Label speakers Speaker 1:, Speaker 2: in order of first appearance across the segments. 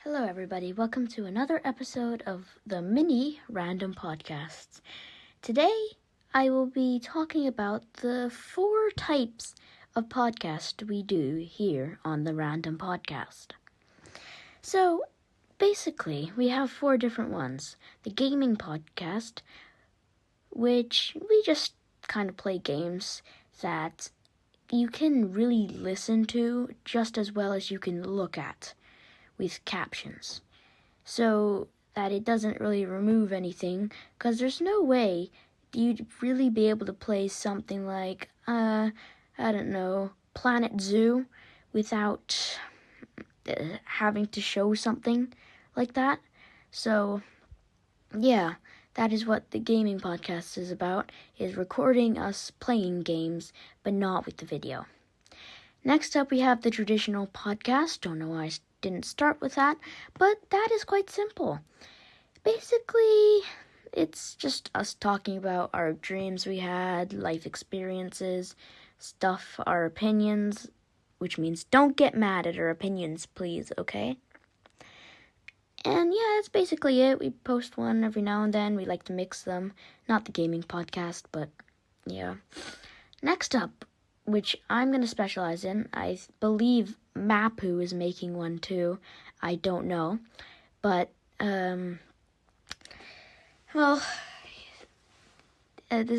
Speaker 1: Hello everybody, welcome to another episode of the mini random podcasts. Today I will be talking about the 4 types of podcast we do here on the random podcast. So basically we have 4 different ones. The gaming podcast, which we just kind of play games that you can really listen to just as well as you can look at with captions, so that it doesn't really remove anything, because there's no way you'd really be able to play something like, I don't know, Planet Zoo without having to show something like that. So, yeah, that is what the gaming podcast is about, is recording us playing games, but not with the video. Next up, we have the traditional podcast. Don't know why I didn't start with that, but that is quite simple. Basically, it's just us talking about our dreams we had, life experiences, stuff, our opinions, which means don't get mad at our opinions, please, okay? And yeah, that's basically it. We post one every now and then. We like to mix them. Not the gaming podcast, but yeah. Next up, which I'm going to specialize in, I believe Mapu is making one too. I don't know. But, this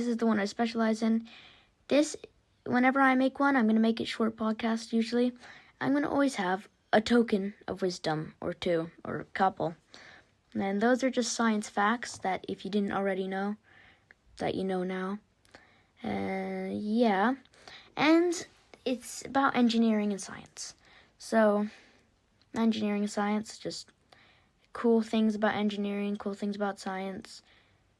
Speaker 1: is the one I specialize in. Whenever I make one, I'm going to make it short podcast usually. I'm going to always have a token of wisdom or 2 or a couple. And those are just science facts that if you didn't already know, that you know now. Yeah. And it's about engineering and science. So, engineering and science, just cool things about engineering, cool things about science.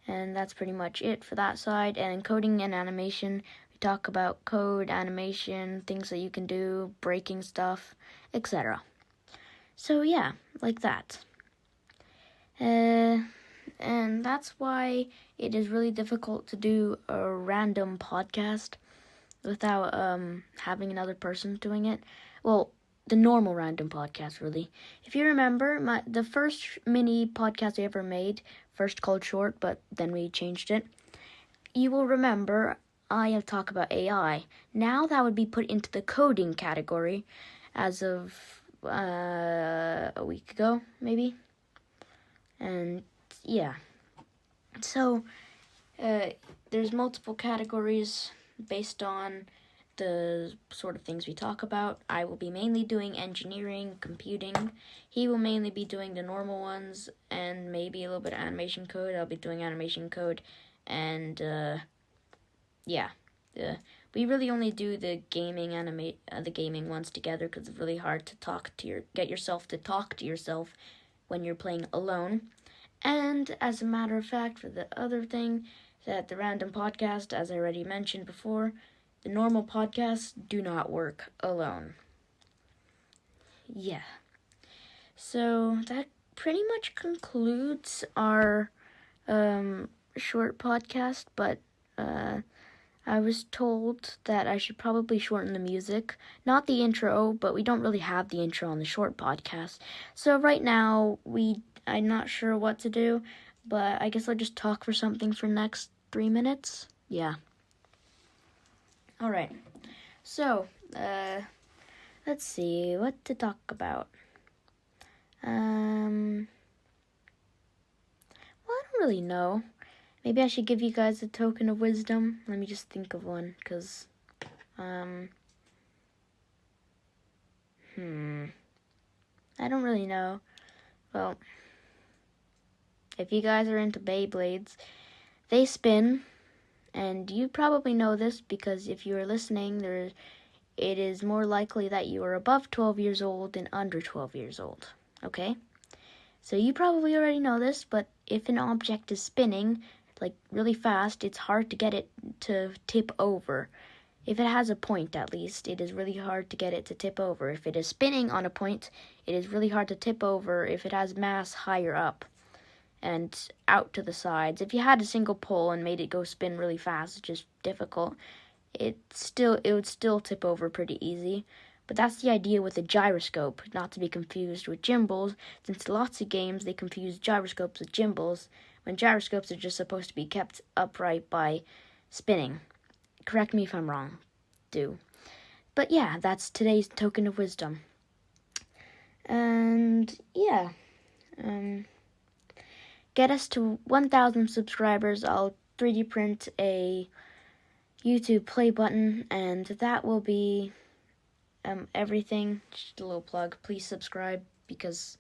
Speaker 1: And that's pretty much it for that side. And coding and animation, we talk about code, animation, things that you can do, breaking stuff, etc. So yeah, like that. And that's why it is really difficult to do a random podcast without having another person doing it. Well, the normal random podcast, really. If you remember, the first mini podcast I ever made, first called Short, but then we changed it, you will remember I have talked about AI. Now that would be put into the coding category as of a week ago, maybe. And yeah. So, there's multiple categories based on the sort of things we talk about. I will be mainly doing engineering, computing. He will mainly be doing the normal ones and maybe a little bit of animation code. I'll be doing animation code, and we really only do the gaming ones together because it's really hard to get yourself to talk to yourself when you're playing alone. And as a matter of fact, for the other thing, that the random podcast, as I already mentioned before, the normal podcasts do not work alone. Yeah. So that pretty much concludes our short podcast, but I was told that I should probably shorten the music. Not the intro, but we don't really have the intro on the short podcast. So right now, I'm not sure what to do, but I guess I'll just talk for something for the next 3 minutes. Yeah. Alright. So, let's see what to talk about. Well, I don't really know. Maybe I should give you guys a token of wisdom. Let me just think of one, because, I don't really know. Well, if you guys are into Beyblades, they spin, and you probably know this because if you are listening, it is more likely that you are above 12 years old than under 12 years old, okay? So you probably already know this, but if an object is spinning, like really fast, it's hard to get it to tip over. If it has a point, at least, it is really hard to get it to tip over. If it is spinning on a point, it is really hard to tip over if it has mass higher up and out to the sides. If you had a single pole and made it go spin really fast, it's just difficult. It would still tip over pretty easy. But that's the idea with a gyroscope, not to be confused with gimbals, since lots of games they confuse gyroscopes with gimbals, when gyroscopes are just supposed to be kept upright by spinning. Correct me if I'm wrong. But yeah, that's today's token of wisdom. And yeah, get us to 1,000 subscribers. I'll 3D print a YouTube play button, and that will be everything. Just a little plug. Please subscribe because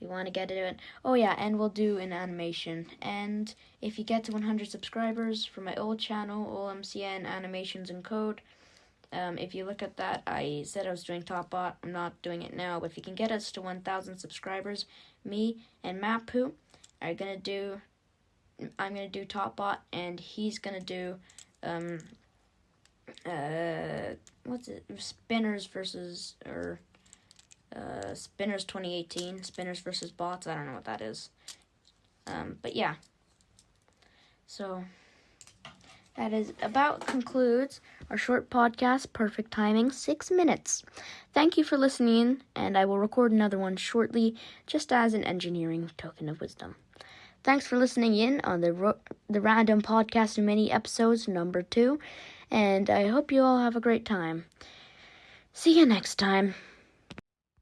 Speaker 1: we want to get it. Oh yeah, and we'll do an animation. And if you get to 100 subscribers for my old channel, OLMCN Animations and Code, if you look at that, I said I was doing Topbot. I'm not doing it now, but if you can get us to 1,000 subscribers, me and Mapu are gonna do. I'm gonna do Topbot, and he's gonna do what's it? Spinners 2018, Spinners versus Bots. I don't know what that is. But yeah. So that is about concludes our short podcast. Perfect timing, 6 minutes. Thank you for listening, and I will record another one shortly, just as an engineering token of wisdom. Thanks for listening in on the Random Podcast Mini episodes number 2, and I hope you all have a great time. See you next time.